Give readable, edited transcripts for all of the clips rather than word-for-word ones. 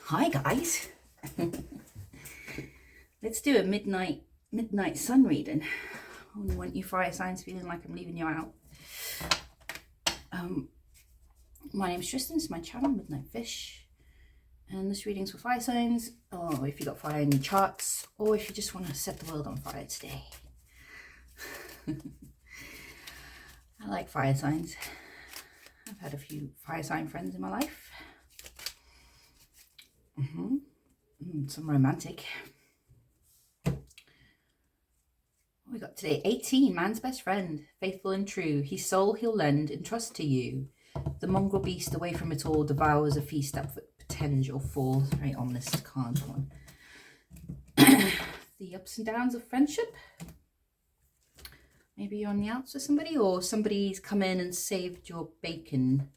Hi guys. Let's do a midnight sun reading. I only want you fire signs feeling like I'm leaving you out. My name's Tristan, it's my channel, Midnight Fish. And this reading's for fire signs, or if you got fire in your charts, or if you just want to set the world on fire today. I like fire signs. I've had a few fire sign friends in my life. Some romantic. We got today 18, man's best friend, faithful and true. His soul he'll lend in trust to you. The mongrel beast away from it all devours a feast that portends your fall. Very ominous card one. The ups and downs of friendship. Maybe you're on the outs with somebody, or somebody's come in and saved your bacon.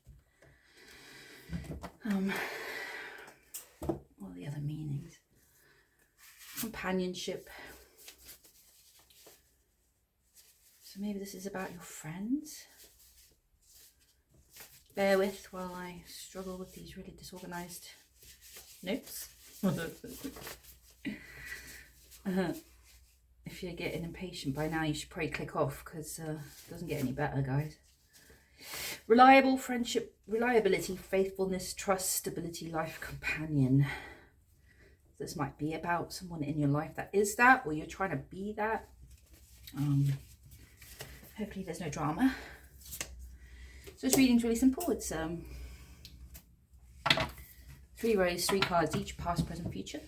What are the other meanings? Companionship. So maybe this is about your friends. Bear with while I struggle with these really disorganized notes. If you're getting impatient by now, you should probably click off, because it doesn't get any better, guys. Reliable friendship, reliability, faithfulness, trust, stability, life companion. This might be about someone in your life that is that, or you're trying to be that. Hopefully there's no drama. So this reading's really simple. It's 3 rows, 3 cards each, past, present, future.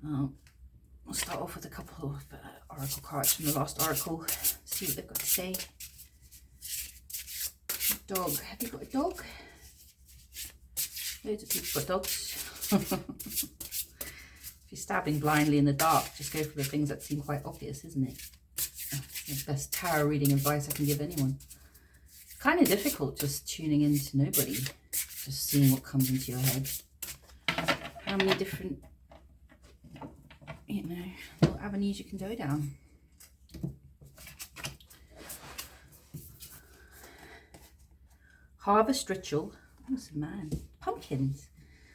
We'll start off with a couple of oracle cards from the last oracle. See what they've got to say. Dog. Have you got a dog? Loads of people got dogs. If you're stabbing blindly in the dark, just go for the things that seem quite obvious, isn't it? That's the best tarot reading advice I can give anyone. It's kind of difficult just tuning into nobody, just seeing what comes into your head. How many different, little avenues you can go down. Harvest ritual. Oh, man. Pumpkins.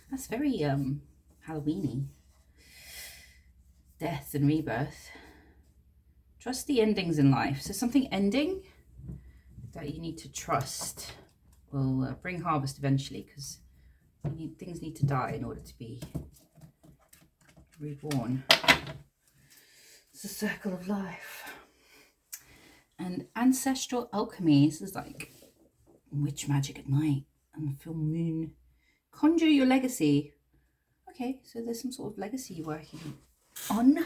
That's very Halloween-y. Death and rebirth. Trust the endings in life. So something ending that you need to trust will bring harvest eventually, because things need to die in order to be reborn. It's a circle of life. And ancestral alchemy. This is like witch magic at night and the full moon. Conjure your legacy. Okay, so there's some sort of legacy you're working on.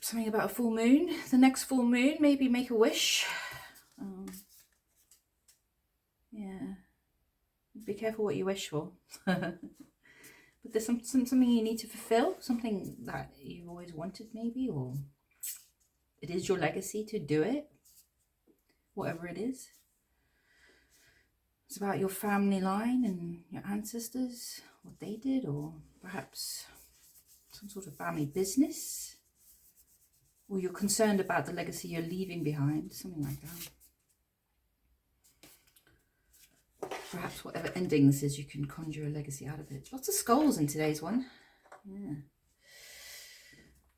Something about a full moon. The next full moon, maybe make a wish. Yeah, be careful what you wish for. But there's something you need to fulfill, something that you've always wanted maybe, or it is your legacy to do it, whatever it is. It's about your family line and your ancestors, what they did, or perhaps some sort of family business, or you're concerned about the legacy you're leaving behind, something like that. Perhaps whatever ending this is, you can conjure a legacy out of it. Lots of skulls in today's one. Yeah.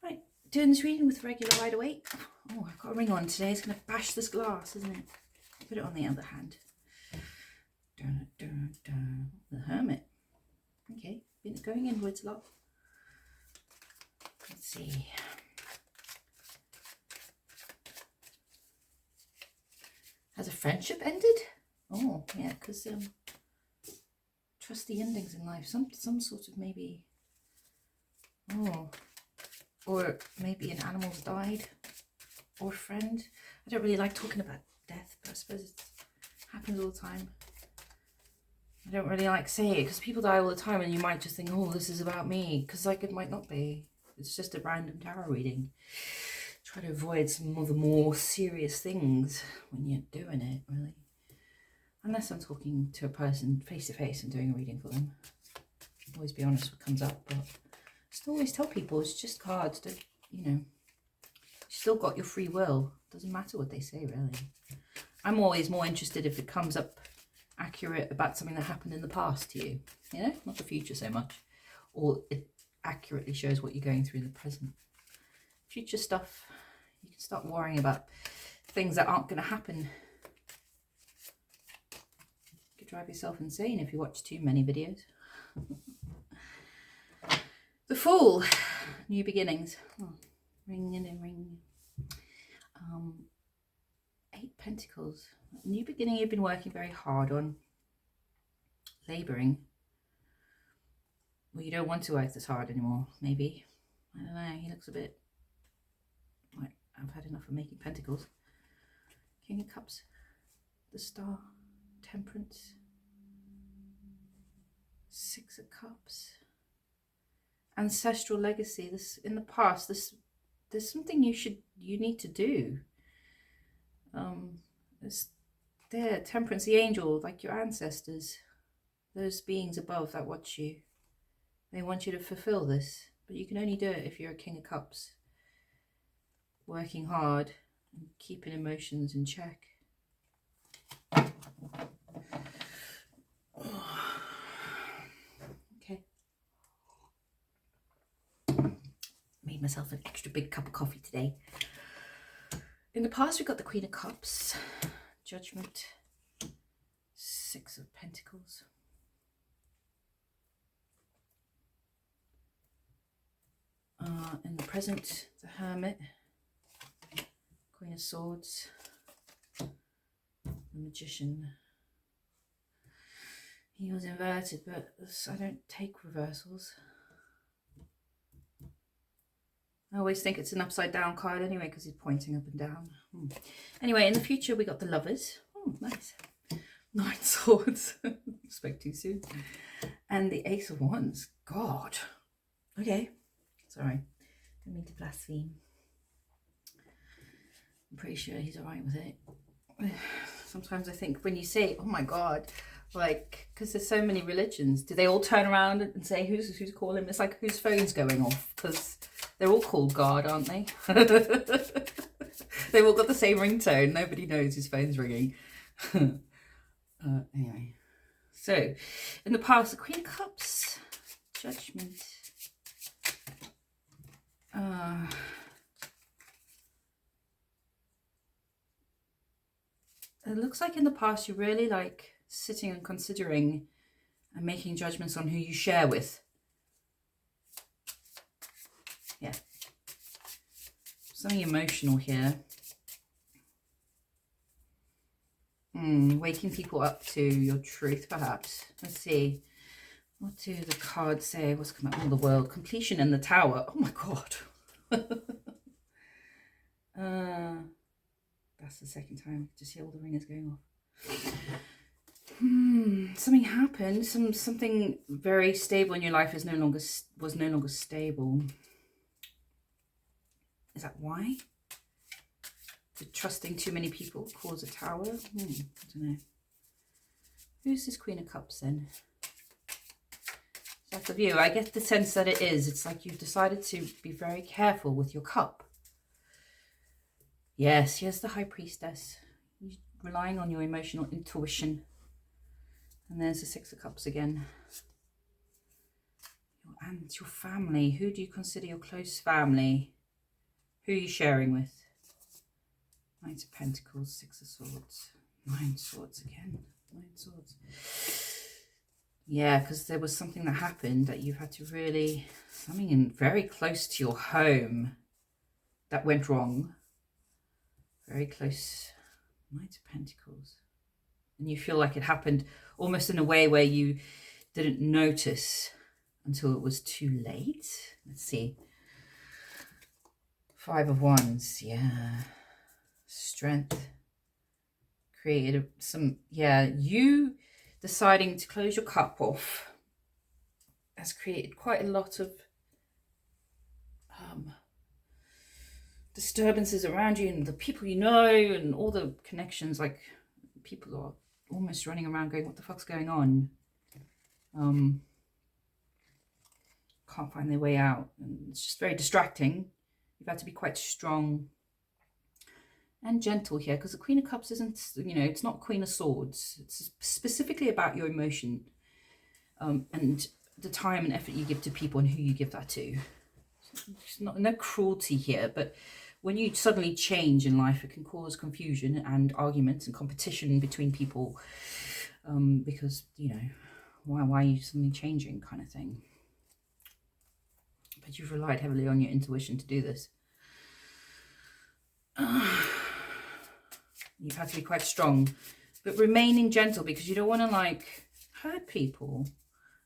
Right, doing this reading with regular wide awake. Oh, I've got a ring on today. It's going to bash this glass, isn't it? Put it on the other hand. Dun, dun, dun. The Hermit. Okay, been going inwards a lot. Let's see. Has a friendship ended? Oh, yeah, because trust the endings in life. Some sort of maybe. Oh, or maybe an animal's died, or a friend. I don't really like talking about death, but I suppose it happens all the time. I don't really like saying it because people die all the time, and you might just think, oh, this is about me, because like it might not be. It's just a random tarot reading. Try to avoid some of the more serious things when you're doing it, really. Unless I'm talking to a person face to face and doing a reading for them. Always be honest what comes up, but I just always tell people it's just cards. You still got your free will. Doesn't matter what they say, really. I'm always more interested if it comes up accurate about something that happened in the past to you. You know, not the future so much. Or it accurately shows what you're going through in the present. Future stuff, you can start worrying about things that aren't going to happen. You could drive yourself insane if you watch too many videos. The Fool, new beginnings. Oh, ring and a ring. 8 Pentacles. New beginning you've been working very hard on. Labouring. Well, you don't want to work this hard anymore, maybe. I don't know, he looks a bit like I've had enough of making pentacles. King of Cups. The Star. Temperance. 6 of Cups. Ancestral legacy. This in the past, there's something you need to do. There, Temperance, the angel, like your ancestors, those beings above that watch you. They want you to fulfill this, but you can only do it if you're a King of Cups. Working hard and keeping emotions in check. Okay. Made myself an extra big cup of coffee today. In the past, we've got the Queen of Cups, Judgment, 6 of Pentacles. In the present, the Hermit, Queen of Swords, the Magician. He was inverted, but I don't take reversals. I always think it's an upside down card anyway because he's pointing up and down. Anyway, in the future we got the Lovers. Oh, nice. 9 Swords. Spoke too soon. And the Ace of Wands. God. Okay. Sorry. Don't mean to blaspheme. I'm pretty sure he's alright with it. Sometimes I think when you say, oh my God, like, because there's so many religions, do they all turn around and say, who's calling? It's like, whose phone's going off? Because they're all called God, aren't they? They've all got the same ringtone. Nobody knows whose phone's ringing. Anyway. So, in the past, the Queen of Cups, Judgment. It looks like in the past you really like sitting and considering and making judgments on who you share with. Yeah. Something emotional here. Waking people up to your truth, perhaps. Let's see. What do the cards say? What's come out in the world? Completion in the Tower. Oh my God. That's the second time to see all the ringers going off. Something happened. Something very stable in your life was no longer stable. Is that why? Did trusting too many people cause a tower? I don't know. Who's this Queen of Cups then? That's of you. I get the sense that it is. It's like you've decided to be very careful with your cup. Yes, here's the High Priestess. You're relying on your emotional intuition. And there's the 6 of Cups again. And your family. Who do you consider your close family? Who are you sharing with? 9 of Pentacles, 6 of Swords. 9 Swords again. 9 Swords. Yeah, because there was something that happened that you've had to really... Something in very close to your home that went wrong. Very close. 9 of Pentacles. And you feel like it happened almost in a way where you didn't notice until it was too late. Let's see. 5 of Wands. Yeah. Strength. Created some... Yeah, you deciding to close your cup off has created quite a lot of disturbances around you and the people you know and all the connections. Like, people are almost running around going, what the fuck's going on? Can't find their way out. And it's just very distracting. You've had to be quite strong. and gentle here, because the Queen of Cups isn't, it's not Queen of Swords. It's specifically about your emotion, and the time and effort you give to people and who you give that to. It's no cruelty here, but when you suddenly change in life, it can cause confusion and arguments and competition between people, because, why are you suddenly changing, kind of thing. But you've relied heavily on your intuition to do this. You've had to be quite strong, but remaining gentle, because you don't want to hurt people,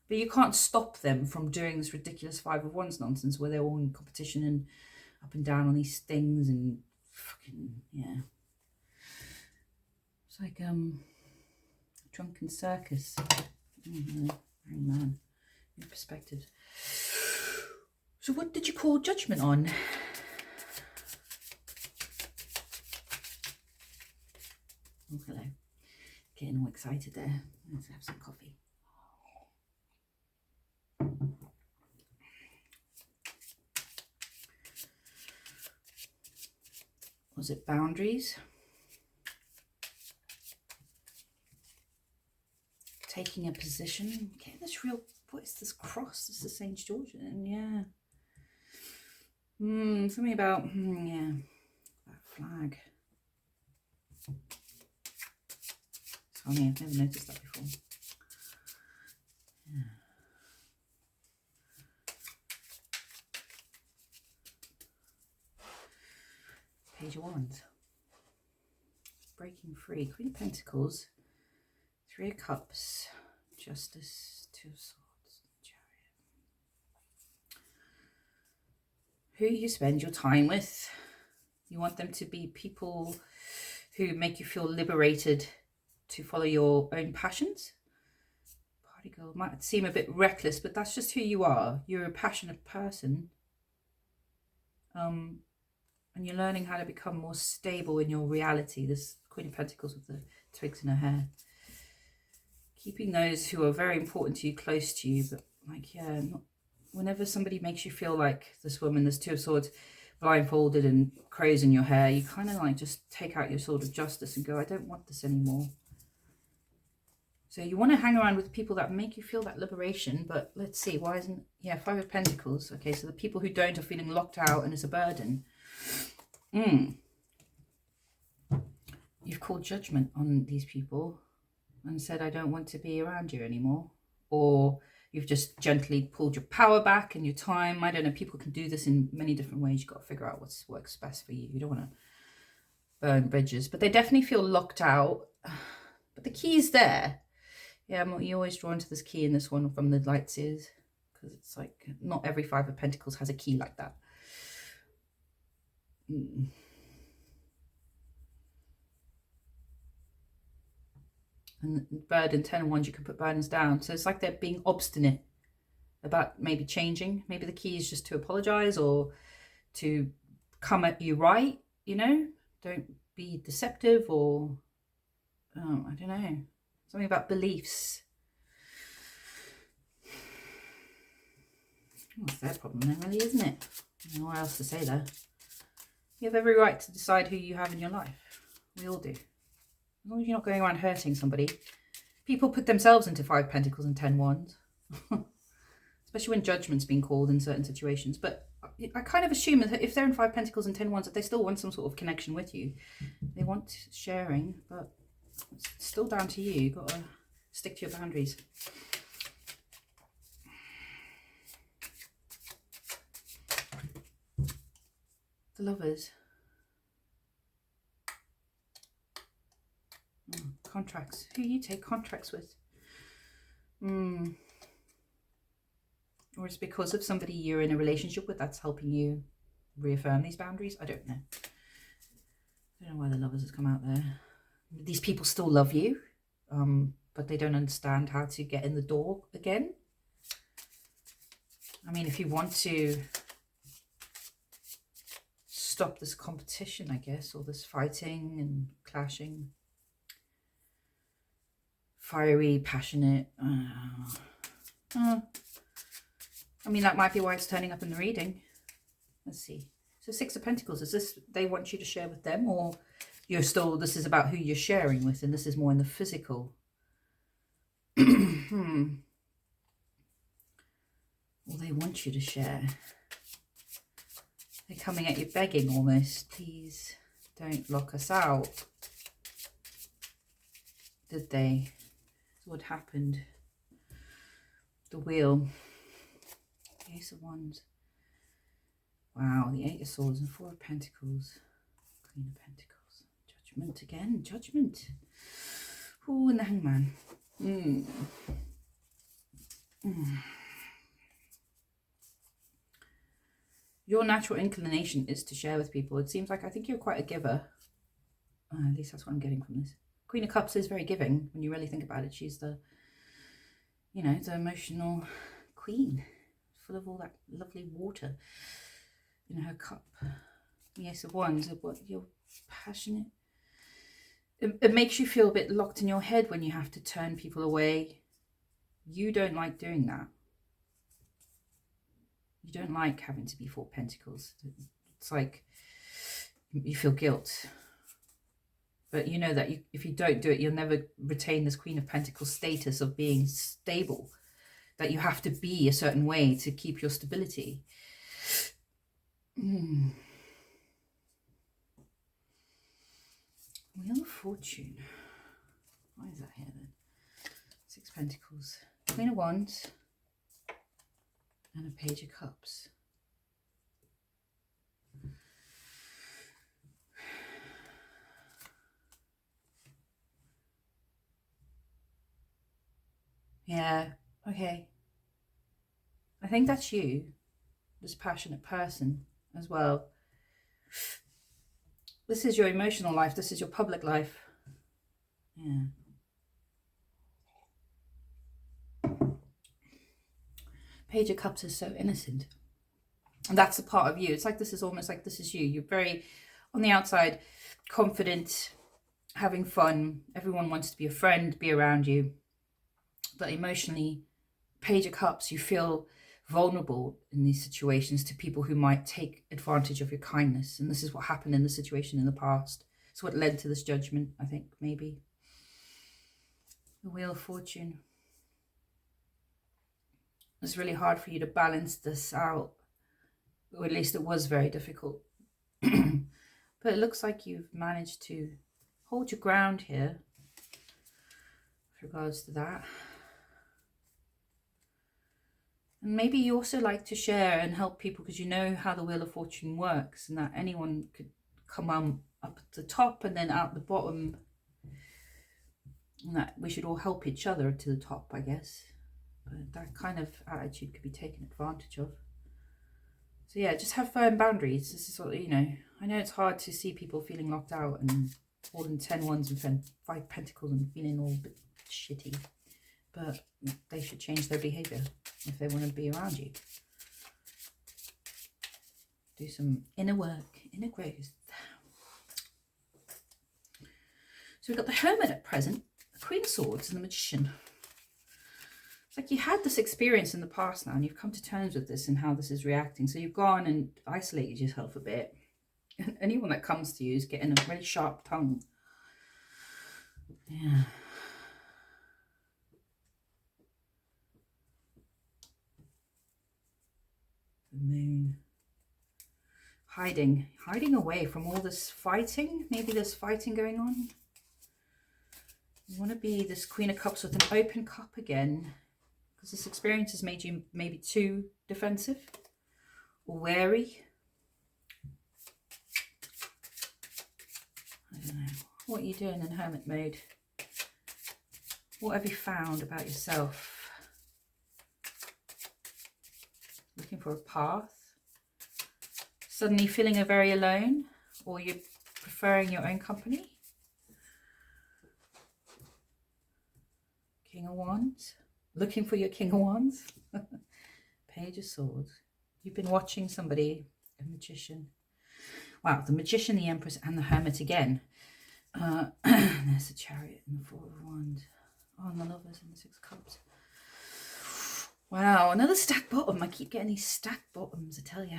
but you can't stop them from doing this ridiculous Five of Wands nonsense where they're all in competition and up and down on these things and fucking, yeah. It's like drunken circus. Very man, new perspective. So what did you call judgment on? Oh, hello. Getting all excited there. Let's have some coffee. Was it boundaries? Taking a position. Okay, this real, what is this cross? This is St. George, and yeah. Something about, yeah, that flag. It's funny, I've never noticed that before. Yeah. Page of Wands. Breaking free. Queen of Pentacles. Three of Cups. Justice. Two of Swords. Chariot. Who you spend your time with. You want them to be people who make you feel liberated to follow your own passions. Party girl might seem a bit reckless, but that's just who you are. You're a passionate person. And you're learning how to become more stable in your reality. This Queen of Pentacles with the twigs in her hair. Keeping those who are very important to you close to you, but whenever somebody makes you feel like this woman, this Two of Swords, blindfolded and crows in your hair, you kind of just take out your sword of justice and go, I don't want this anymore. So you want to hang around with people that make you feel that liberation, but let's see, why isn't, Five of Pentacles. Okay, so the people who don't are feeling locked out and it's a burden. You've called judgment on these people and said, I don't want to be around you anymore. Or you've just gently pulled your power back and your time. I don't know, people can do this in many different ways. You've got to figure out what works best for you. You don't want to burn bridges, but they definitely feel locked out. But the key is there. Yeah, you're always drawn to this key in this one from the Lightseers, because it's not every Five of Pentacles has a key like that. And burden, 10 of Wands, you can put burdens down. So it's like they're being obstinate about maybe changing. Maybe the key is just to apologize or to come at you right, Don't be deceptive, or, I don't know. Something about beliefs. That's their problem then, really, isn't it? I don't know what else to say there. You have every right to decide who you have in your life. We all do. As long as you're not going around hurting somebody. People put themselves into Five Pentacles and 10 Wands. Especially when judgment's been called in certain situations. But I kind of assume that if they're in Five Pentacles and 10 Wands, that they still want some sort of connection with you. They want sharing, but it's still down to you. You've got to stick to your boundaries. The Lovers. Contracts. Who you take contracts with? Or it's because of somebody you're in a relationship with that's helping you reaffirm these boundaries. I don't know. I don't know why the Lovers has come out there. These people still love you, but they don't understand how to get in the door again. I mean, if you want to stop this competition, I guess, or this fighting and clashing, fiery, passionate. I mean, that might be why it's turning up in the reading. Let's see. So Six of Pentacles, is this they want you to share with them, or you're still, this is about who you're sharing with, and this is more in the physical. Well, they want you to share. They're coming at you begging almost. Please don't lock us out. Did they? What happened? The wheel. The Ace of Wands. Wow, the Eight of Swords and Four of Pentacles. Queen of Pentacles. Judgment again. Judgment. Ooh, and the Hangman. Your natural inclination is to share with people. It seems like, I think you're quite a giver. At least that's what I'm getting from this. Queen of Cups is very giving when you really think about it. She's the, you know, the emotional queen, full of all that lovely water in her cup. The Ace of Wands, you're passionate. It makes you feel a bit locked in your head when you have to turn people away. You don't like doing that. You don't like having to be Four Pentacles. It's like you feel guilt. But you know that if you don't do it, you'll never retain this Queen of Pentacles status of being stable. That you have to be a certain way to keep your stability. Wheel of Fortune. Why is that here then? Six Pentacles. Queen of Wands. And a Page of Cups. Yeah, okay. I think that's you, this passionate person as well. This is your emotional life. This is your public life. Yeah. Page of Cups is so innocent. And that's a part of you. It's like this is almost like this is you. You're very, on the outside, confident, having fun. Everyone wants to be a friend, be around you. But emotionally, Page of Cups, you feel vulnerable in these situations to people who might take advantage of your kindness. And this is what happened in the situation in the past. It's what led to this judgment, I think, maybe. The Wheel of Fortune. It's really hard for you to balance this out. Or at least it was very difficult. But it looks like you've managed to hold your ground here with regards to that. And maybe you also like to share and help people because you know how the Wheel of Fortune works and that anyone could come up at the top and then out the bottom. And that we should all help each other to the top, I guess. But that kind of attitude could be taken advantage of. So yeah, just have firm boundaries. This is what, you know, I know it's hard to see people feeling locked out and holding 10 wands and 5 pentacles and feeling all a bit shitty. But they should change their behaviour if they want to be around you. Do some inner work, inner growth. So we've got the Hermit at present, the Queen of Swords and the Magician. It's like you had this experience in the past now and you've come to terms with this and how this is reacting. So you've gone and isolated yourself a bit. And anyone that comes to you is getting a really sharp tongue. Yeah. The Moon. Hiding away from all this fighting. Maybe there's fighting going on. You want to be this Queen of Cups with an open cup again. Because this experience has made you maybe too defensive or wary. I don't know. What are you doing in hermit mode? What have you found about yourself? Looking for a path? Suddenly feeling very alone? Or you're preferring your own company? King of Wands? Looking for your King of Wands? Page of Swords. You've been watching somebody, a magician. Wow, the Magician, the Empress, and the Hermit again. There's the Chariot and the Four of Wands. Oh, and the Lovers and the Six of Cups. Wow, another stacked bottom. I keep getting these stacked bottoms, I tell you.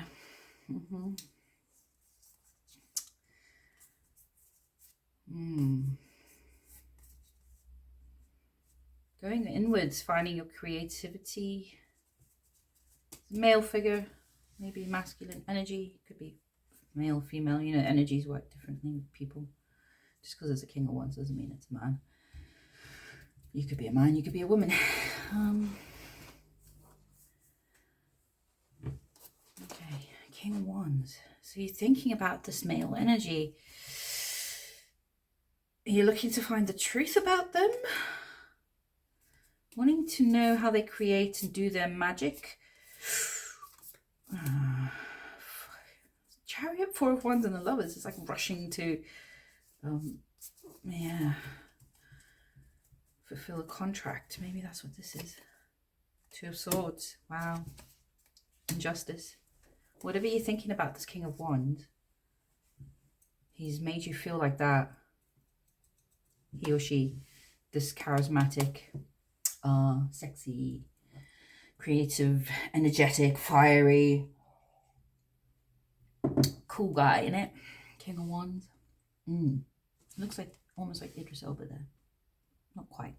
Going inwards, finding your creativity. Male figure, maybe masculine energy. Could be male, female. You know, energies work differently with people. Just because it's a king of wands doesn't mean it's a man. You could be a man, you could be a woman. Okay, king of wands. So you're thinking about this male energy. You're looking to find the truth about them. Wanting to know how they create and do their magic. Chariot, Four of Wands and the Lovers. It's like rushing to, fulfill a contract. Maybe that's what this is. Two of Swords. Wow. Injustice. Whatever you're thinking about this King of Wands, he's made you feel like that. He or she, this charismatic, sexy, creative, energetic, fiery, cool guy, innit? King of Wands. Looks like almost like Idris Elba there. Not quite.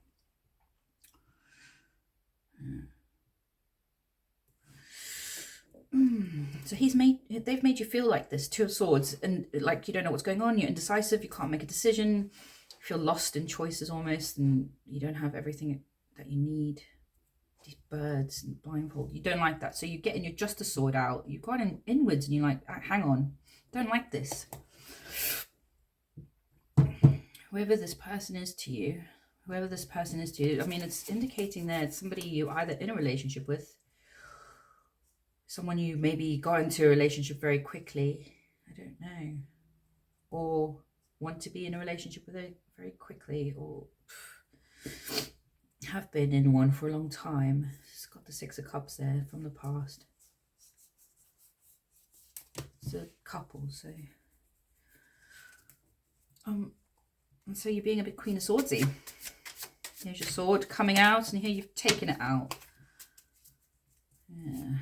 So they've made you feel like this, Two of Swords, and like you don't know what's going on, you're indecisive, you can't make a decision, you feel lost in choices almost, and you don't have everything that you need. These birds and blindfold, you don't like that. So you get in your Justice sword out, you've gone inwards and you're like, hang on, don't like this. Whoever this person is to you, I mean, it's indicating that it's somebody you're either in a relationship with, someone you maybe got into a relationship very quickly, I don't know, or want to be in a relationship with it very quickly, or have been in one for a long time. It's got the Six of Cups there from the past. It's a couple, so and so you're being a bit Queen of Swordsy. Here's your sword coming out, and here you've taken it out. Yeah.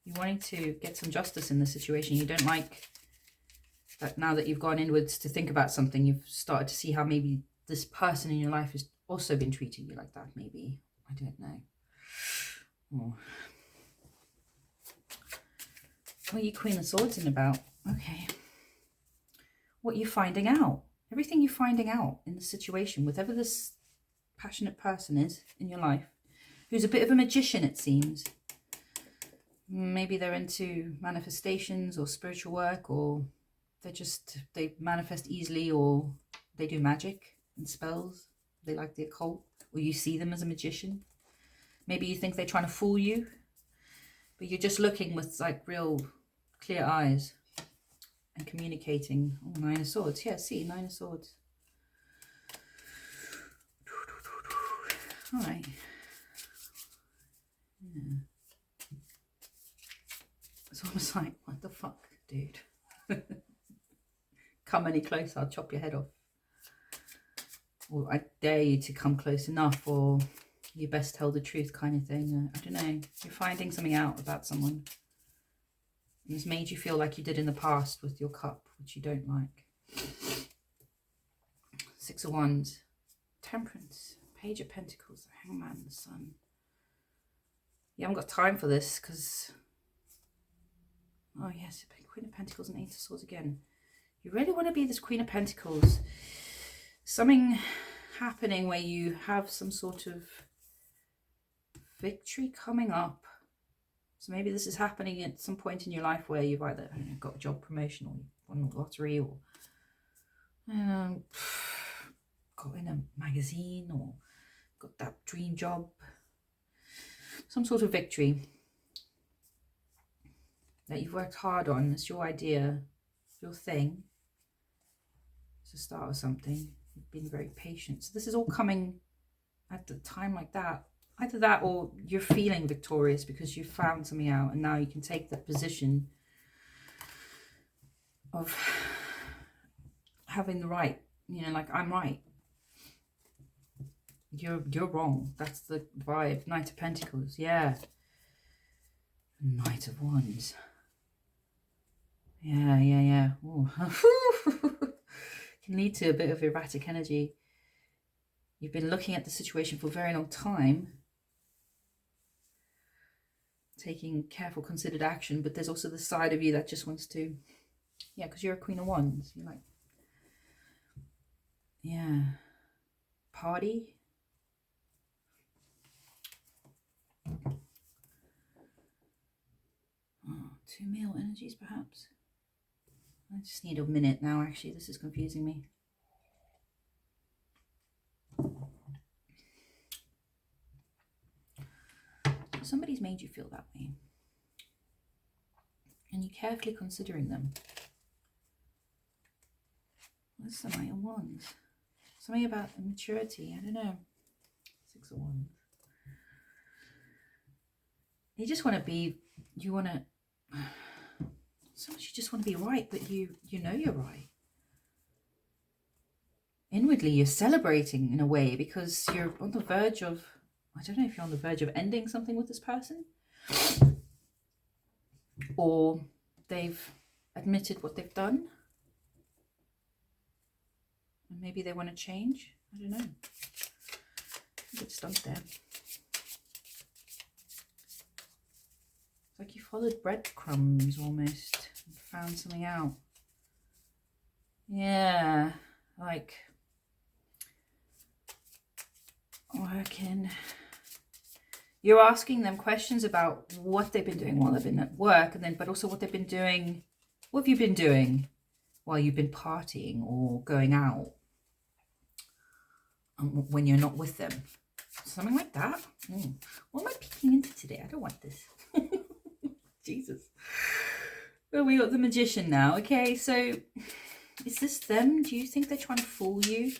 You're wanting to get some justice in the situation. You don't like that now that you've gone inwards to think about something, you've started to see how maybe this person in your life has also been treating you like that, maybe. I don't know. Oh. What are you Queen of Swords in about? Okay. What are you finding out? Everything you're finding out in the situation, whatever this passionate person is in your life, who's a bit of a magician, it seems. Maybe they're into manifestations or spiritual work, or they manifest easily, or they do magic and spells. They like the occult, or you see them as a magician. Maybe you think they're trying to fool you, but you're just looking with like real clear eyes and communicating. Oh, Nine of Swords. Yeah, see, Nine of Swords. All right. Yeah. It's almost like, what the fuck, dude? Come any closer, I'll chop your head off. Or I dare you to come close enough, or you best tell the truth kind of thing. I don't know. You're finding something out about someone. And it's made you feel like you did in the past with your cup, which you don't like. Six of Wands. Temperance. Page of Pentacles. The Hangman. The Sun. You haven't got time for this because... Oh yes, Queen of Pentacles and Eight of Swords again. You really want to be this Queen of Pentacles. Something happening where you have some sort of victory coming up. So maybe this is happening at some point in your life where you've either got a job promotion, or you've won the lottery, or got in a magazine, or got that dream job. Some sort of victory that you've worked hard on. It's your idea, your thing. It's the start of something. You've been very patient. So this is all coming at the time like that. Either that, or you're feeling victorious because you've found something out, and now you can take that position of having the right, like, I'm right. You're wrong. That's the vibe. Knight of Pentacles, yeah. Knight of Wands. Yeah. Ooh. Can lead to a bit of erratic energy. You've been looking at the situation for a very long time, taking careful, considered action, but there's also the side of you that just wants to, yeah, because you're a Queen of Wands. You're like, yeah, party. Oh, 2 male energies, perhaps. I just need a minute now, actually. This is confusing me. Somebody's made you feel that way. And you're carefully considering them. What's the Knight of Wands? Something about maturity. I don't know. 6 of Wands. You just want to be, you want to, sometimes you just want to be right, but you know you're right. Inwardly, you're celebrating in a way because you're on the verge of, I don't know if you're on the verge of ending something with this person, or they've admitted what they've done, and maybe they want to change. I don't know. I get stumped there. It's like you followed breadcrumbs almost and found something out. Yeah, like working. You're asking them questions about what they've been doing while they've been at work, and then but also what they've been doing. What have you been doing while you've been partying or going out when you're not with them? Something like that. What am I peeking into today? I don't want this. Jesus. Well, we got the Magician now. Okay, so is this them? Do you think they're trying to fool you?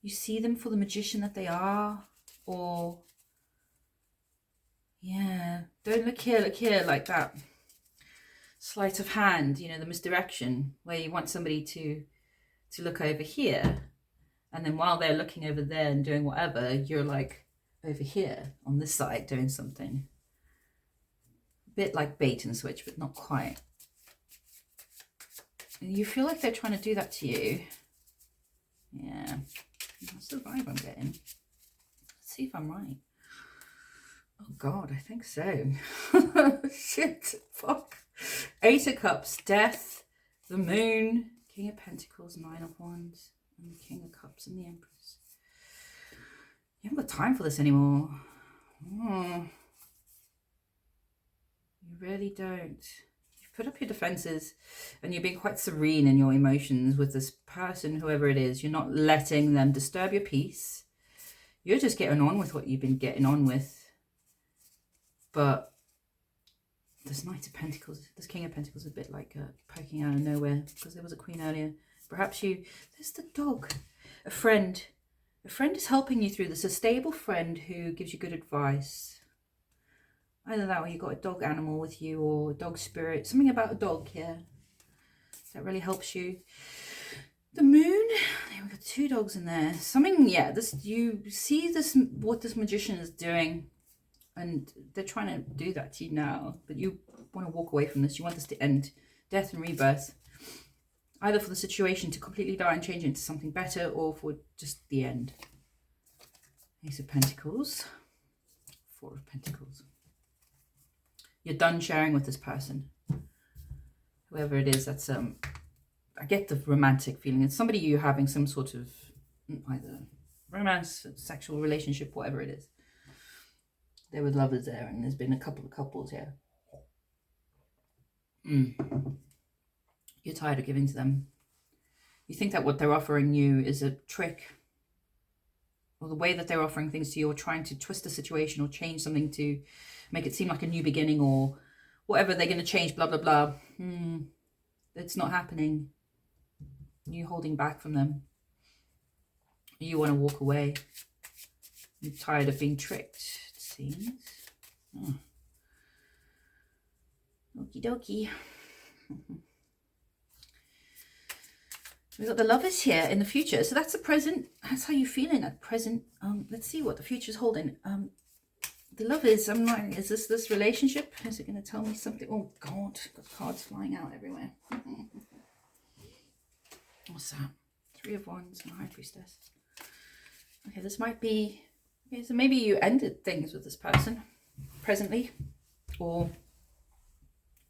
You see them for the magician that they are? Or, yeah, don't look here, like that sleight of hand, you know, the misdirection, where you want somebody to look over here, and then while they're looking over there and doing whatever, you're like over here on this side doing something. A bit like bait and switch, but not quite. And you feel like they're trying to do that to you. Yeah, that's the vibe I'm getting. Let's see if I'm right. Oh God, I think so. Shit, fuck. 8 of Cups, Death, the Moon, King of Pentacles, 9 of Wands, and the King of Cups and the Empress. You haven't got time for this anymore. You really don't. You've put up your defenses and you're being quite serene in your emotions with this person, whoever it is. You're not letting them disturb your peace. You're just getting on with what you've been getting on with. But this Knight of Pentacles, this King of Pentacles is a bit like poking out of nowhere, because there was a Queen earlier. Perhaps there's the dog. A friend is helping you through this, a stable friend who gives you good advice. Either that or you've got a dog animal with you, or a dog spirit, something about a dog here that really helps you. The Moon, we've got 2 dogs in there. Something, yeah, you see this, what this magician is doing. And they're trying to do that to you now. But you want to walk away from this. You want this to end. Death and rebirth. Either for the situation to completely die and change into something better, or for just the end. Ace of Pentacles. 4 of Pentacles. You're done sharing with this person. Whoever it is, that's I get the romantic feeling. It's somebody you're having some sort of either romance, sexual relationship, whatever it is. There were lovers there, and there's been a couple of couples here. You're tired of giving to them. You think that what they're offering you is a trick, or the way that they're offering things to you, or trying to twist the situation or change something to make it seem like a new beginning, or whatever they're going to change, blah, blah, blah. It's not happening. You're holding back from them. You want to walk away. You're tired of being tricked. Okie dokie. We've got the Lovers here in the future. So that's the present. That's how you're feeling at present. Let's see what the future's holding. The love is, I'm not, is this relationship? Is it going to tell me something? Oh God, got cards flying out everywhere. What's that? Three of Wands and High Priestess. Okay, this might be, okay, so maybe you ended things with this person presently, or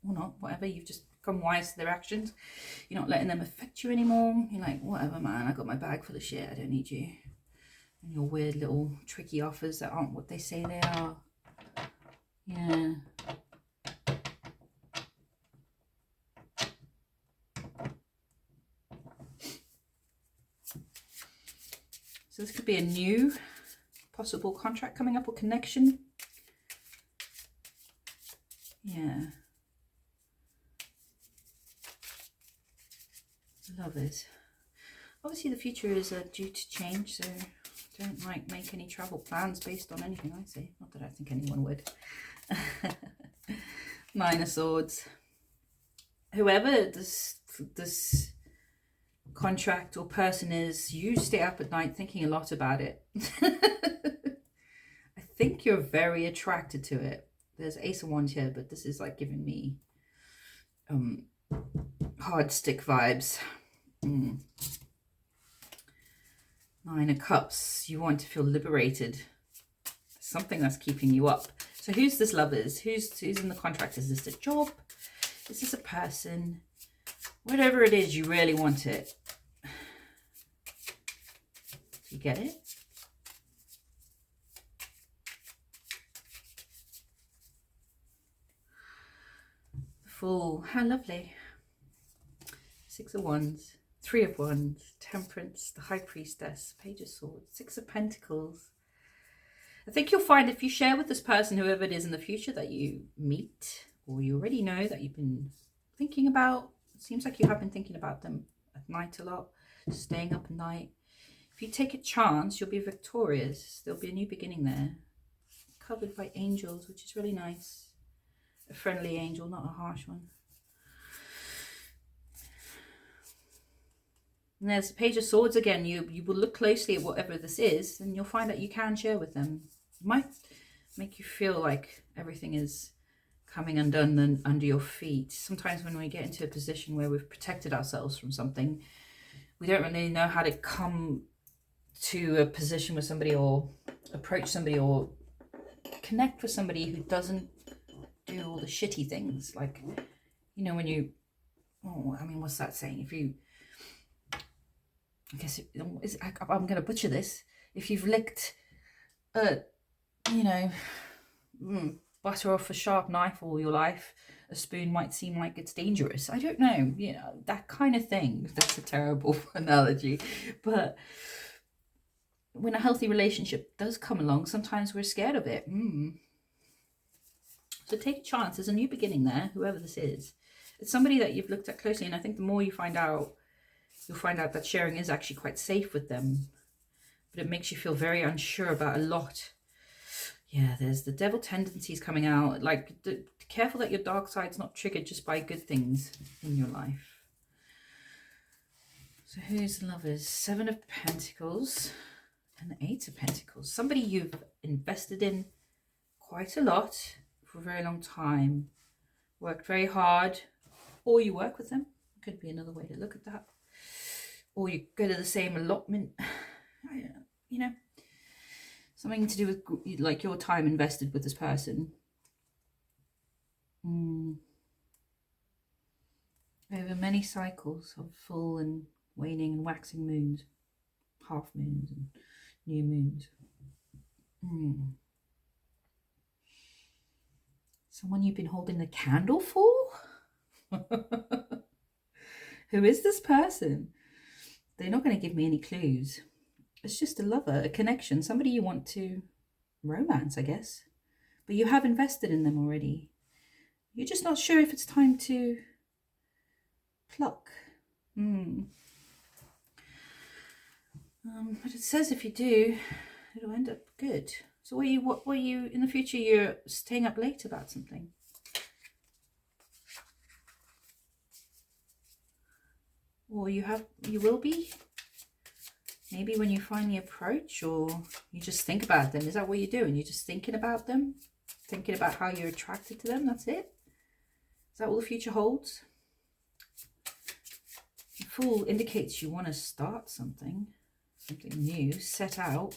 not, whatever. You've just become wise to their actions. You're not letting them affect you anymore. You're like, whatever, man, I got my bag full of shit, I don't need you. And your weird little tricky offers that aren't what they say they are. Yeah. So this could be a new possible contract coming up or connection. Yeah. Lovers. Obviously the future is due to change, so don't like make any travel plans based on anything I say. Not that I think anyone would. Nine of Swords. Whoever this contract or person is, you stay up at night thinking a lot about it. I think you're very attracted to it. There's Ace of Wands here, but this is like giving me hard stick vibes. Nine of Cups. You want to feel liberated. Something that's keeping you up. So who's this lovers? Who's in the contract? Is this a job? Is this a person? Whatever it is, you really want it. Do you get it? The Fool. How lovely. Six of Wands. Three of Wands. Temperance. The High Priestess. Page of Swords. Six of Pentacles. I think you'll find if you share with this person, whoever it is in the future that you meet, or you already know that you've been thinking about, it seems like you have been thinking about them at night a lot, staying up at night. If you take a chance, you'll be victorious. There'll be a new beginning there. Covered by angels, which is really nice. A friendly angel, not a harsh one. And there's the Page of Swords again. You will look closely at whatever this is, and you'll find that you can share with them. It might make you feel like everything is coming undone and under your feet. Sometimes when we get into a position where we've protected ourselves from something, we don't really know how to come to a position with somebody or approach somebody or connect with somebody who doesn't do all the shitty things. Like, you know, when you, oh, I mean, what's that saying? If you, I guess I'm going to butcher this. If you've licked, you know, butter off a sharp knife all your life, a spoon might seem like it's dangerous. I don't know, you know, that kind of thing. That's a terrible analogy. But when a healthy relationship does come along, sometimes we're scared of it. So take a chance. There's a new beginning there, whoever this is. It's somebody that you've looked at closely, and I think the more you find out, you'll find out that sharing is actually quite safe with them. But it makes you feel very unsure about a lot. Yeah, there's the devil tendencies coming out. Like, careful that your dark side's not triggered just by good things in your life. So who's the lovers? Seven of Pentacles and the Eight of Pentacles. Somebody you've invested in quite a lot for a very long time. Worked very hard. Or you work with them. Could be another way to look at that. Or you go to the same allotment. You know. Something to do with like your time invested with this person. Over many cycles of full and waning and waxing moons, half moons and new moons. Someone you've been holding the candle for? Who is this person? They're not going to give me any clues. It's just a lover, a connection, somebody you want to romance, I guess. But you have invested in them already. You're just not sure if it's time to pluck. But it says if you do, it'll end up good. So what were you in the future? You're staying up late about something. Or you will be. maybe when you finally approach, or you just think about them. Is that what you're doing? You're just thinking about them? Thinking about how you're attracted to them? That's it? Is that all the future holds? The Fool indicates you want to start something new, set out.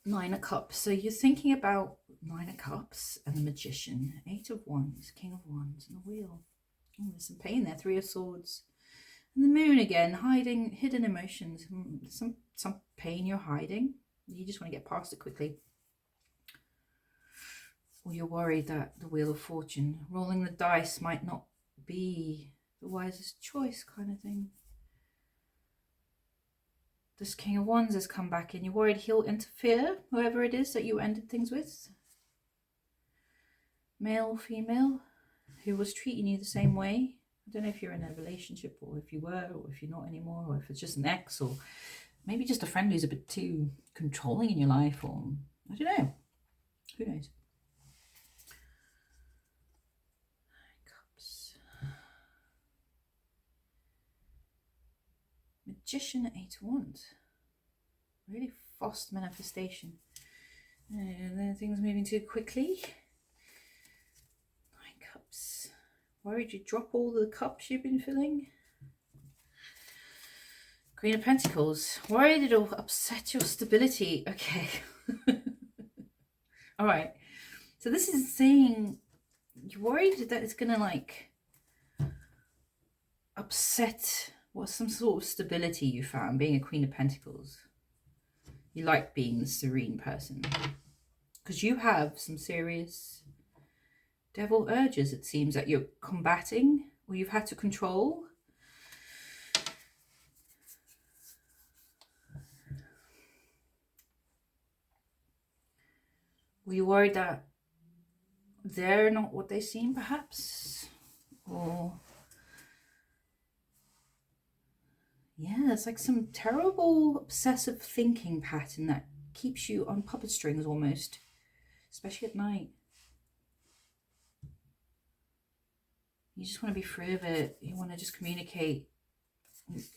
9 of Cups. So you're thinking about 9 of Cups and the Magician, 8 of Wands, King of Wands, and the Wheel. Oh, there's some pain there, 3 of Swords. And the Moon again, hidden emotions. Some pain you're hiding. You just want to get past it quickly. Or you're worried that the Wheel of Fortune, rolling the dice, might not be the wisest choice, kind of thing. This King of Wands has come back in. You're worried he'll interfere, whoever it is that you ended things with. Male or female, who was treating you the same way. I don't know if you're in a relationship, or if you were, or if you're not anymore, or if it's just an ex, or maybe just a friend who's a bit too controlling in your life, or I don't know. Who knows? Cups. Magician, 8 of Wands. Really fast manifestation. And then things moving too quickly. 9 Cups. Worried you drop all the cups you've been filling. Queen of Pentacles. Worried it'll upset your stability. Okay. All right. So this is saying you're worried that it's going to like upset some sort of stability you found being a Queen of Pentacles. You like being the serene person. Because you have some serious devil urges, it seems, that you're combating or you've had to control. Were you worried that they're not what they seem, perhaps? Or yeah, it's like some terrible obsessive thinking pattern that keeps you on puppet strings almost, especially at night. You just want to be free of it. You want to just communicate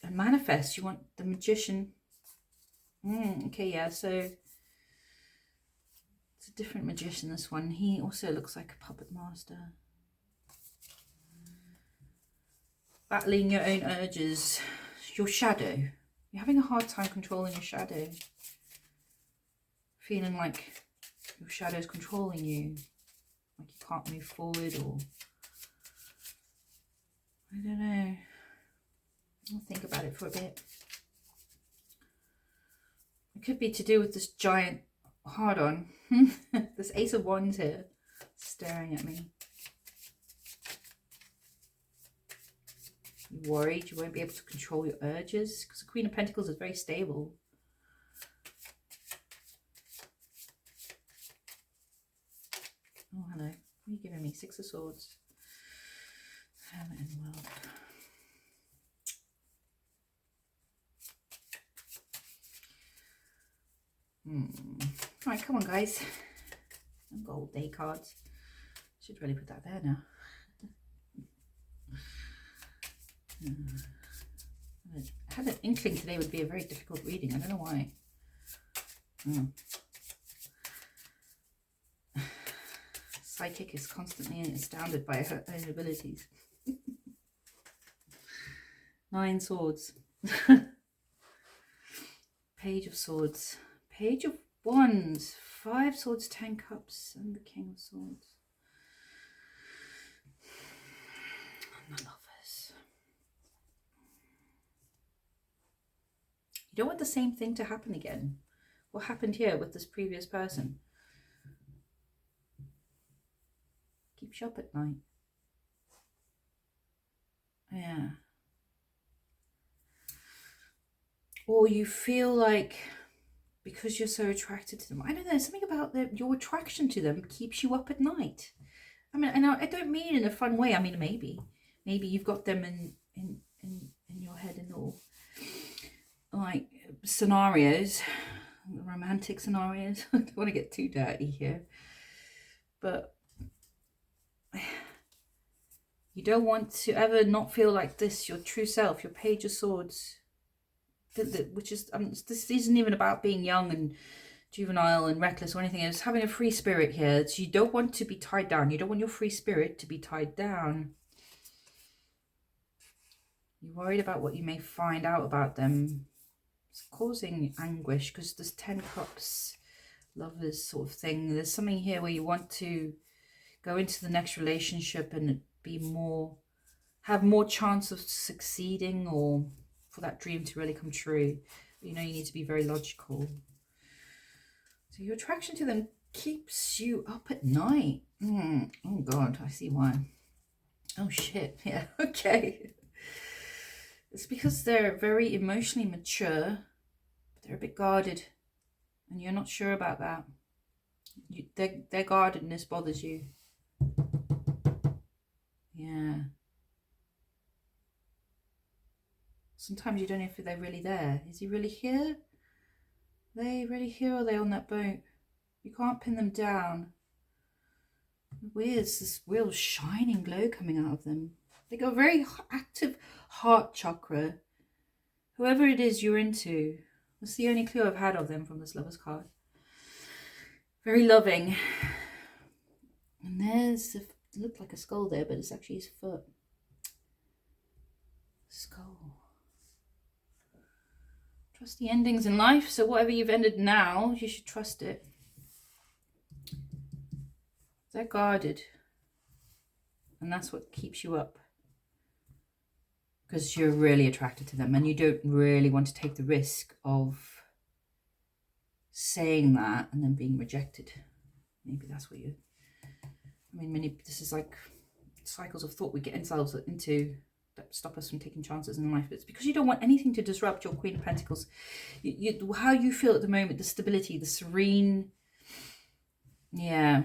and manifest. You want the Magician. Okay, yeah, so it's a different magician, this one. He also looks like a puppet master. Battling your own urges. Your shadow. You're having a hard time controlling your shadow. Feeling like your shadow is controlling you. Like you can't move forward, or I don't know. I'll think about it for a bit. It could be to do with this giant hard-on. This Ace of Wands here staring at me. You're worried you won't be able to control your urges, because the Queen of Pentacles is very stable. Oh, hello. What are you giving me? 6 of Swords. Hermit and World. Right, come on, guys. I've got all day cards. Should really put that there now. I had an inkling today would be a very difficult reading. I don't know why. Psychic is constantly astounded by her own abilities. 9 Swords. Page of Swords. Page of Wands. 5 Swords, 10 Cups, and the King of Swords. And the Lovers. You don't want the same thing to happen again. What happened here with this previous person? Keeps you up at night. Yeah. Or you feel like, because you're so attracted to them, I don't know, something about your attraction to them keeps you up at night. I mean, and I don't mean in a fun way. I mean, maybe you've got them in your head in all like scenarios, romantic scenarios. I don't want to get too dirty here, but You don't want to ever not feel like this, your true self, your Page of Swords. Which is, this isn't even about being young and juvenile and reckless or anything. It's having a free spirit here. It's, you don't want to be tied down. You don't want your free spirit to be tied down. You're worried about what you may find out about them. It's causing anguish because there's 10 cups, lovers sort of thing. There's something here where you want to go into the next relationship and be more, have more chance of succeeding, or for that dream to really come true. But you know, you need to be very logical. So your attraction to them keeps you up at night. Oh God, I see why. Oh shit, yeah, okay. It's because they're very emotionally mature, but they're a bit guarded, and you're not sure about that. Their guardedness bothers you. Yeah. Sometimes you don't know if they're really there. Is he really here? Are they really here, or are they on that boat? You can't pin them down. Weird, this real shining glow coming out of them. They got a very active heart chakra. Whoever it is you're into, that's the only clue I've had of them from this Lover's card. Very loving. And there's, it looked like a skull there, but it's actually his foot. Skull. Trust the endings in life. So whatever you've ended now, you should trust it. They're guarded. And that's what keeps you up. Because you're really attracted to them and you don't really want to take the risk of saying that and then being rejected. Maybe that's what you... I mean, this is like cycles of thought we get ourselves into that stop us from taking chances in life. It's because you don't want anything to disrupt your Queen of Pentacles. How you feel at the moment, the stability, the serene... Yeah.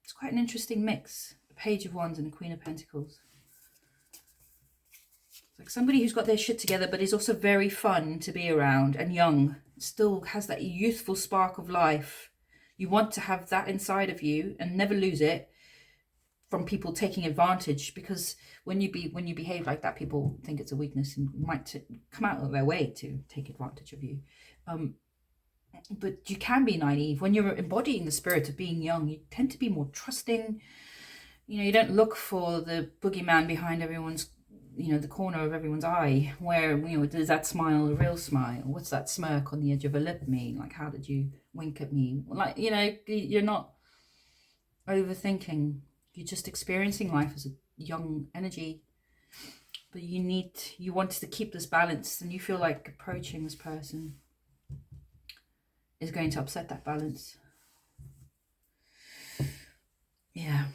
It's quite an interesting mix. A Page of Wands and a Queen of Pentacles. It's like somebody who's got their shit together but is also very fun to be around and young. Still has that youthful spark of life. You want to have that inside of you and never lose it from people taking advantage, because when you behave like that, people think it's a weakness and might come out of their way to take advantage of you. But you can be naive. When you're embodying the spirit of being young, you tend to be more trusting. You know, you don't look for the boogeyman behind everyone's, you know, the corner of everyone's eye, where, you know, does that smile a real smile? What's that smirk on the edge of a lip mean? Like, how did you wink at me? Like, you know, you're not overthinking. You're just experiencing life as a young energy. But you want to keep this balance, and you feel like approaching this person is going to upset that balance. Yeah.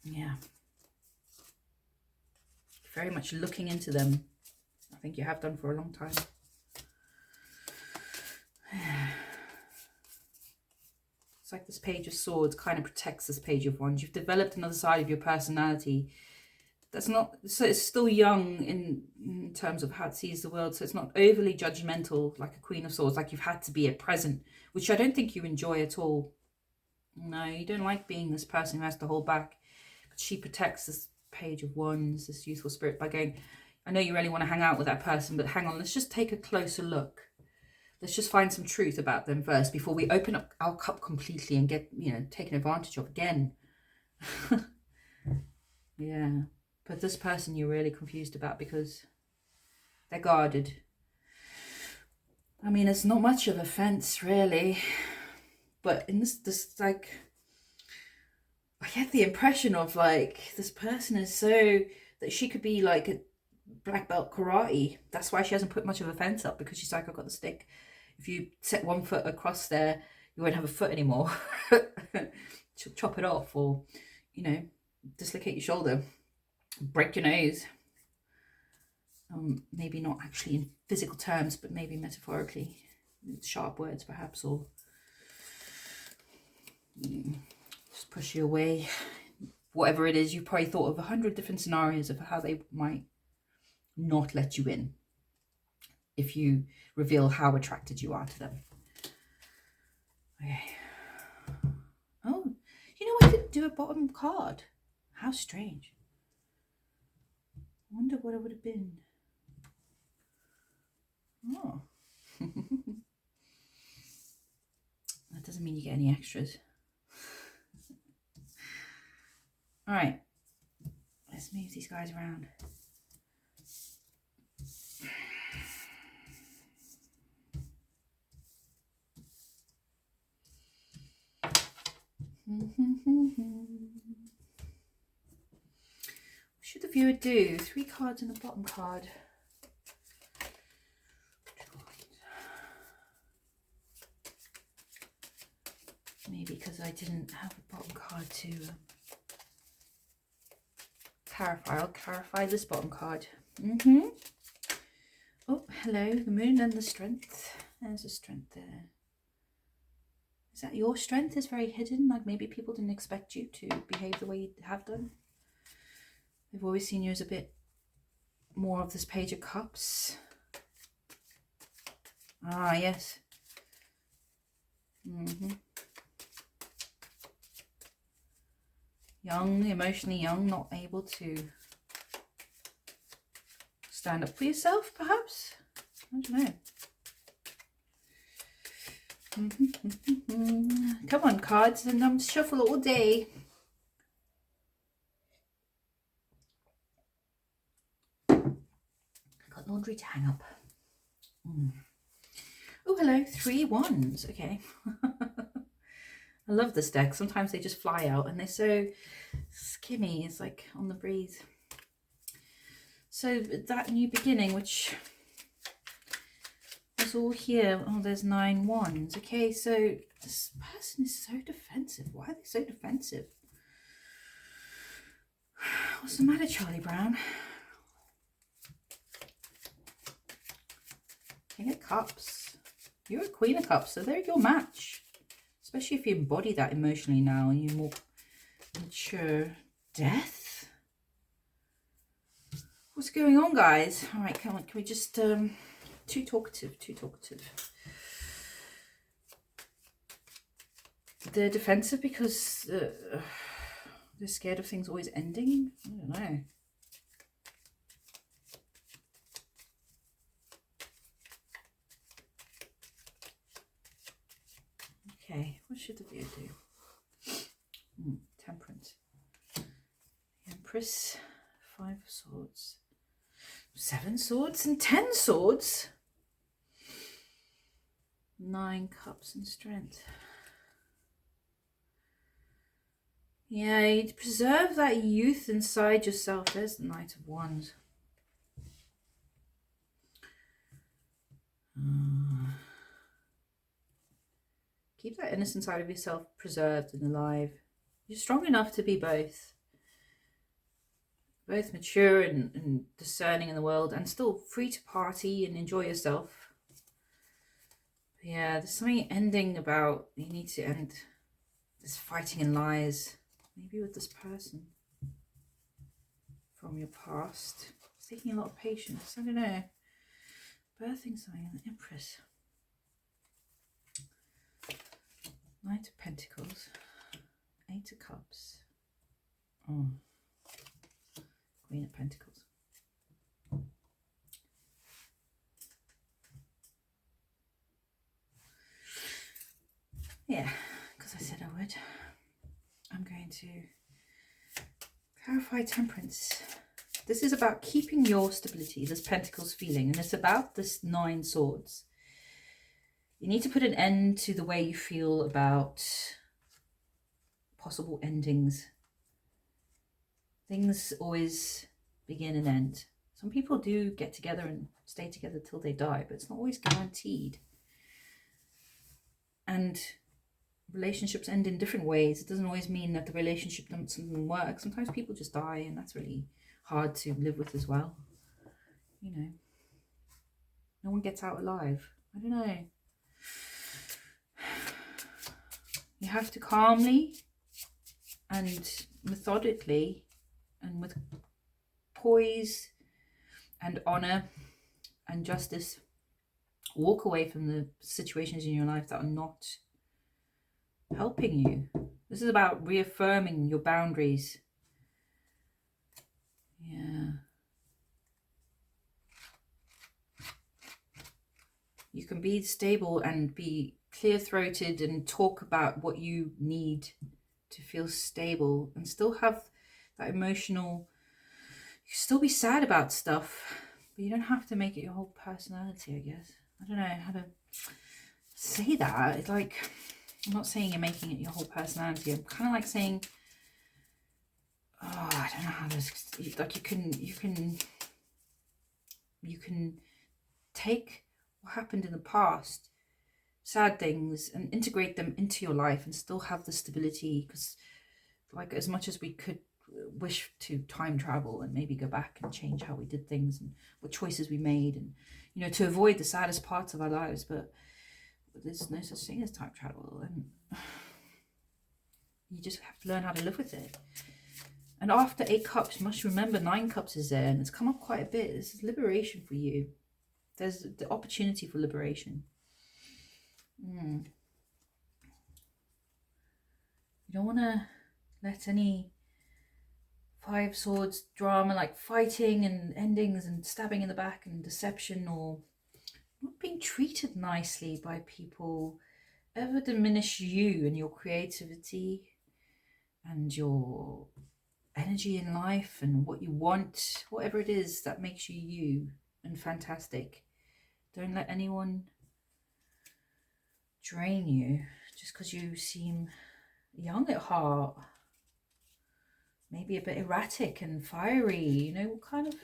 Yeah. Very much looking into them. I think you have done for a long time. It's like this Page of Swords kind of protects this Page of Wands. You've developed another side of your personality that's not, so it's still young in terms of how it sees the world, so it's not overly judgmental like a Queen of Swords, like you've had to be at present, which I don't think you enjoy at all. No, you don't like being this person who has to hold back. But she protects this Page of Wands, this youthful spirit, by going, I know you really want to hang out with that person, but hang on, let's just take a closer look. Let's just find some truth about them first before we open up our cup completely and get, you know, taken advantage of again. Yeah. But this person you're really confused about because they're guarded. I mean, it's not much of a fence, really. But in this like, I get the impression of, like, this person is so, that she could be like a black belt karate. That's why she hasn't put much of a fence up, because she's like, I've got the stick. If you set one foot across there, you won't have a foot anymore. She'll chop it off, or, you know, dislocate your shoulder, break your nose. Maybe not actually in physical terms, but maybe metaphorically, sharp words perhaps, or just push you away. Whatever it is, you've probably thought of 100 different scenarios of how they might not let you in if you reveal how attracted you are to them. Okay. Oh, you know, I didn't do a bottom card. How strange. I wonder what it would have been. Oh. That doesn't mean you get any extras. All right. Let's move these guys around. What should the viewer do? 3 cards and a bottom card. Maybe because I didn't have a bottom card to clarify. I'll clarify this bottom card. Oh, hello, the moon and the strength. There's a strength there. Is that your strength? Is very hidden? Like maybe people didn't expect you to behave the way you have done. They've always seen you as a bit more of this Page of Cups. Ah, yes. Young, emotionally young, not able to stand up for yourself, perhaps? I don't know. Come on, cards, and shuffle all day. I've got laundry to hang up. Oh, hello, 3 wands. Okay. I love this deck. Sometimes they just fly out and they're so skimmy. It's like on the breeze. So that new beginning, which was all here. Oh, there's 9 wands. Okay, so this person is so defensive. Why are they so defensive? What's the matter, Charlie Brown? King of Cups. You're a Queen of Cups, so they're your match. Especially if you embody that emotionally now and you're more mature. Death? What's going on, guys? All right, come on. Can we just... too talkative. They're defensive because they're scared of things always ending. I don't know. Okay, what should the viewer do? Temperance. Empress. 5 of Swords. 7 swords and 10 swords. 9 cups and strength. Yeah, you preserve that youth inside yourself. There's the Knight of Wands. Keep that innocent side of yourself preserved and alive. You're strong enough to be both mature and discerning in the world, and still free to party and enjoy yourself. But yeah, there's something ending about you need to end this fighting and lies. Maybe with this person from your past. It's taking a lot of patience. I don't know. Birthing something in the Empress. Knight of Pentacles. 8 of Cups. Oh. Queen of Pentacles. Yeah, because I said I would. I'm going to clarify Temperance. This is about keeping your stability, this Pentacles feeling, and it's about this 9 swords. You need to put an end to the way you feel about possible endings. Things always begin and end. Some people do get together and stay together till they die, but it's not always guaranteed. And relationships end in different ways. It doesn't always mean that the relationship doesn't work. Sometimes people just die, and that's really hard to live with as well. You know, no one gets out alive. I don't know. You have to calmly and methodically and with poise and honor and justice walk away from the situations in your life that are not helping you. This is about reaffirming your boundaries. Yeah. You can be stable and be clear-throated and talk about what you need to feel stable and still have that emotional. You can still be sad about stuff, but you don't have to make it your whole personality, I guess. I don't know how to say that. It's like, I'm not saying you're making it your whole personality. I'm kind of like saying, oh, I don't know how to, like, you can take what happened in the past, sad things, and integrate them into your life and still have the stability. Because, like, as much as we could wish to time travel and maybe go back and change how we did things and what choices we made, and, you know, to avoid the saddest parts of our lives, but there's no such thing as time travel, and you just have to learn how to live with it. And after 8 cups, you must remember 9 cups is there, and it's come up quite a bit. This is liberation for you. There's the opportunity for liberation. You don't want to let any 5 swords drama, like fighting and endings and stabbing in the back and deception or not being treated nicely by people, ever diminish you and your creativity and your energy in life and what you want, whatever it is that makes you you and fantastic. Don't let anyone drain you just because you seem young at heart, maybe a bit erratic and fiery, you know, kind of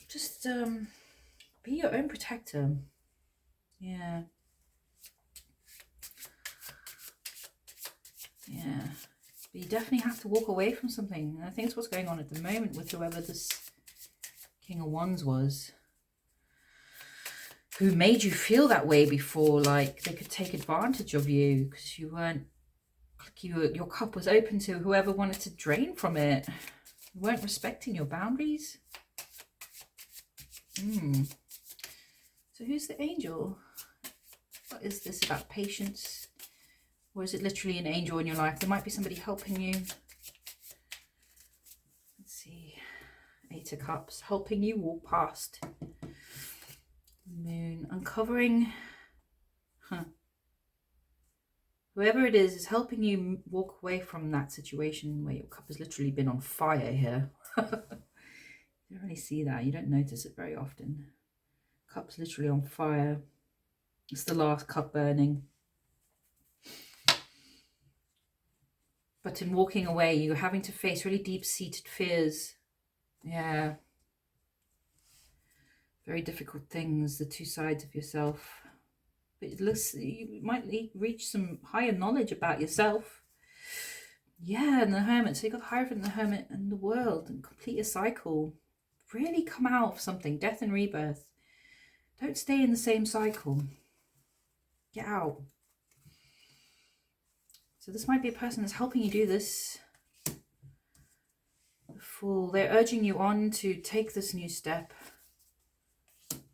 just be your own protector. Yeah. But you definitely have to walk away from something, and I think it's what's going on at the moment with whoever this King of Wands was, who made you feel that way before, like they could take advantage of you because you weren't, your cup was open to whoever wanted to drain from it. You weren't respecting your boundaries. So who's the angel? What is this about? Patience? Or is it literally an angel in your life? There might be somebody helping you. Let's see. 8 of Cups, helping you walk past. Moon, uncovering. Whoever it is helping you walk away from that situation where your cup has literally been on fire here. You don't really see that. You don't notice it very often. Cup's literally on fire. It's the last cup burning. But in walking away, you're having to face really deep-seated fears. Yeah. Very difficult things, the 2 sides of yourself. But it looks, you might reach some higher knowledge about yourself. Yeah, and the Hermit. So you got Hierophant, the Hermit, and the World, and complete a cycle. Really come out of something, death and rebirth. Don't stay in the same cycle. Get out. So this might be a person that's helping you do this. The Fool. They're urging you on to take this new step.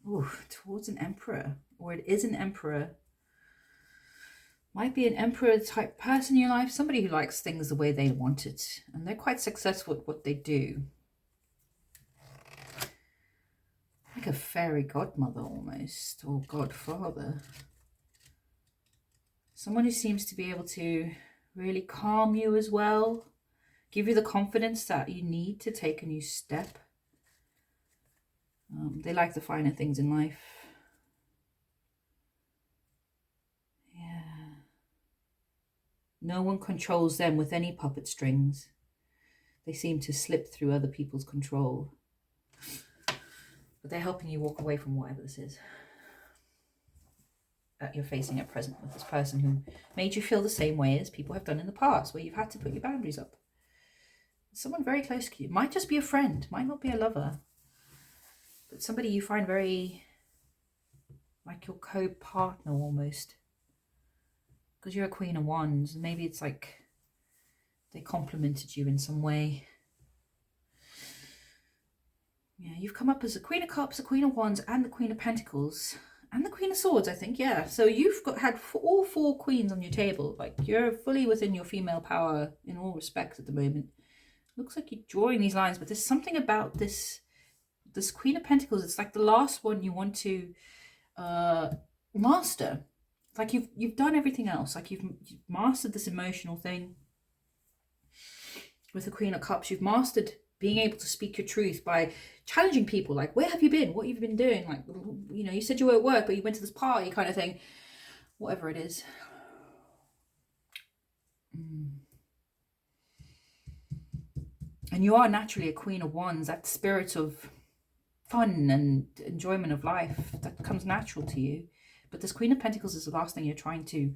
Ooh, towards an Emperor. Or it is an Emperor. Might be an Emperor type person in your life. Somebody who likes things the way they want it. And they're quite successful at what they do. Like a fairy godmother almost. Or godfather. Someone who seems to be able to really calm you as well. Give you the confidence that you need to take a new step. They like the finer things in life. Yeah. No one controls them with any puppet strings. They seem to slip through other people's control. But they're helping you walk away from whatever this is that you're facing at present with this person who made you feel the same way as people have done in the past, where you've had to put your boundaries up. Someone very close to you. Might just be a friend, might not be a lover, but somebody you find very like your co-partner almost, because you're a Queen of Wands. Maybe it's like they complimented you in some way. Yeah, you've come up as a Queen of Cups, a Queen of Wands, and the Queen of Pentacles, And the Queen of Swords, I think, yeah. So you've had all 4 queens on your table. Like, you're fully within your female power in all respects at the moment. Looks like you're drawing these lines, but there's something about this Queen of Pentacles. It's like the last one you want to master. Like you've done everything else. Like you've mastered this emotional thing. With the Queen of Cups, you've mastered being able to speak your truth by challenging people. Like, where have you been? What have you been doing? Like, you know, you said you were at work, but you went to this party kind of thing. Whatever it is. And you are naturally a Queen of Wands. That spirit of fun and enjoyment of life that comes natural to you. But this Queen of Pentacles is the last thing you're trying to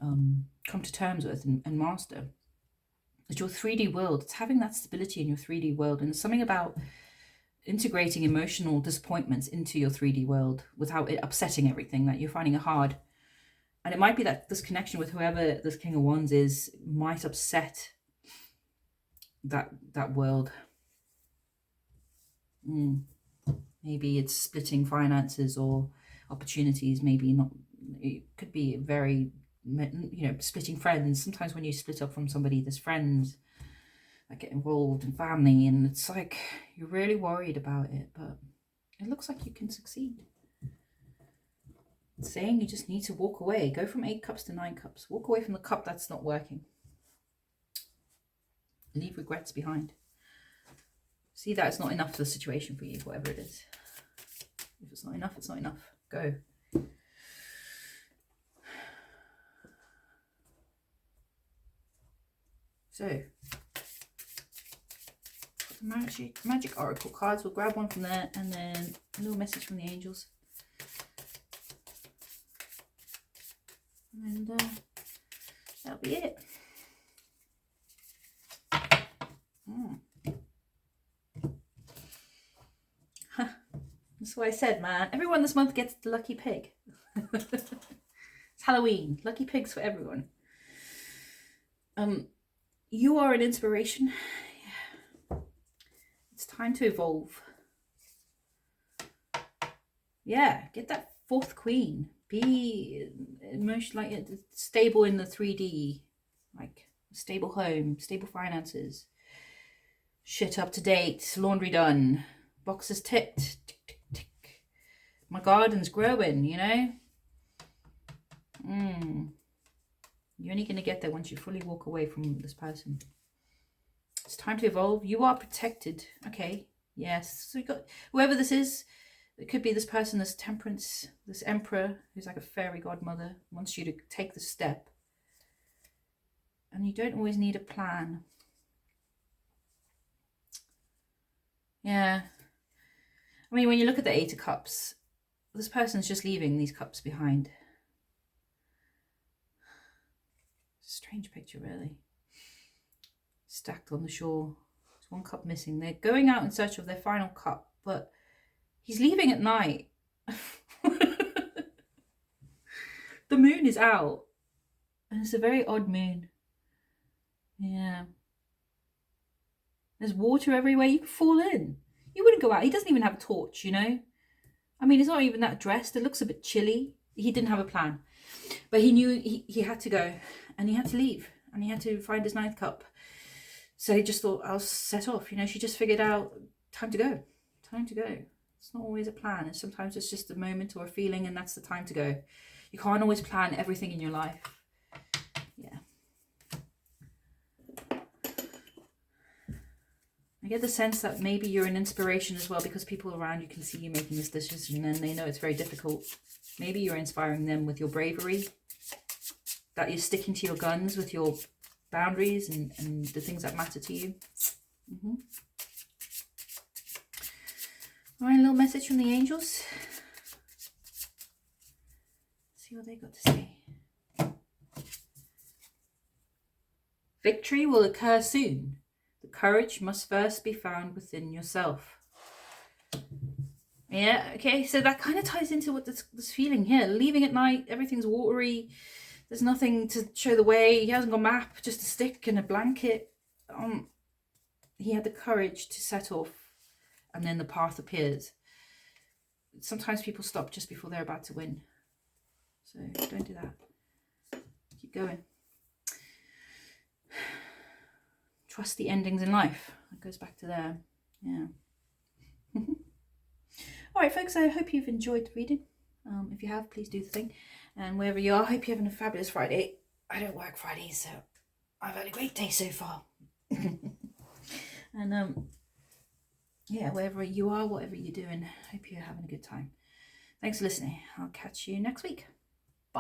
come to terms with and master. It's your 3D world. It's having that stability in your 3D world. And it's something about integrating emotional disappointments into your 3D world without it upsetting everything, that you're finding it hard. And it might be that this connection with whoever this King of Wands is might upset that world. Maybe it's splitting finances or opportunities. Maybe not. It could be very, you know, splitting friends. Sometimes when you split up from somebody, there's friends that get involved in family, and it's like you're really worried about it, but it looks like you can succeed. It's saying you just need to walk away. Go from 8 cups to 9 cups. Walk away from the cup that's not working. Leave regrets behind. See that it's not enough for the situation for you, whatever it is. If it's not enough, it's not enough. Go. So, the magic oracle cards. We'll grab one from there, and then a little message from the angels. And that'll be it. That's what I said, man. Everyone this month gets the lucky pig. It's Halloween. Lucky pigs for everyone. You are an inspiration. Yeah. It's time to evolve. Yeah, get that 4th queen. Be emotionally like stable in the 3D, like stable home, stable finances, shit up to date, laundry done, boxes ticked. Tick, tick, tick. My garden's growing, you know. You're only going to get there once you fully walk away from this person. It's time to evolve. You are protected. Okay. Yes. So you got whoever this is. It could be this person, this Temperance, this Emperor, who's like a fairy godmother, wants you to take the step. And you don't always need a plan. Yeah. I mean, when you look at the 8 of Cups, this person's just leaving these cups behind. Strange picture, really. Stacked on the shore. There's 1 cup missing. They're going out in search of their final cup, but he's leaving at night. The moon is out. And it's a very odd moon. Yeah. There's water everywhere. You could fall in. You wouldn't go out. He doesn't even have a torch, you know. I mean, he's not even that dressed. It looks a bit chilly. He didn't have a plan. But he knew he had to go. And he had to leave. And he had to find his 9th cup. So he just thought, I'll set off. You know, she just figured out, time to go. Time to go. It's not always a plan. And sometimes it's just a moment or a feeling, and that's the time to go. You can't always plan everything in your life. Yeah. I get the sense that maybe you're an inspiration as well, because people around you can see you making this decision and they know it's very difficult. Maybe you're inspiring them with your bravery, that you're sticking to your guns with your boundaries and the things that matter to you. All right, a little message from the angels. Let's see what they got to say. Victory will occur soon. The courage must first be found within yourself. Yeah, okay, so that kind of ties into what this feeling here. Leaving at night, everything's watery. There's nothing to show the way. He hasn't got a map, just a stick and a blanket. He had the courage to set off, and then the path appears. sometimes people stop just before they're about to win. So don't do that. Keep going. Trust the endings in life. That goes back to there. Yeah. All right, folks, I hope you've enjoyed the reading. If you have, please do the thing. And wherever you are, I hope you're having a fabulous Friday. I don't work Fridays, so I've had a great day so far. And yeah, wherever you are, whatever you're doing, I hope you're having a good time. Thanks for listening. I'll catch you next week.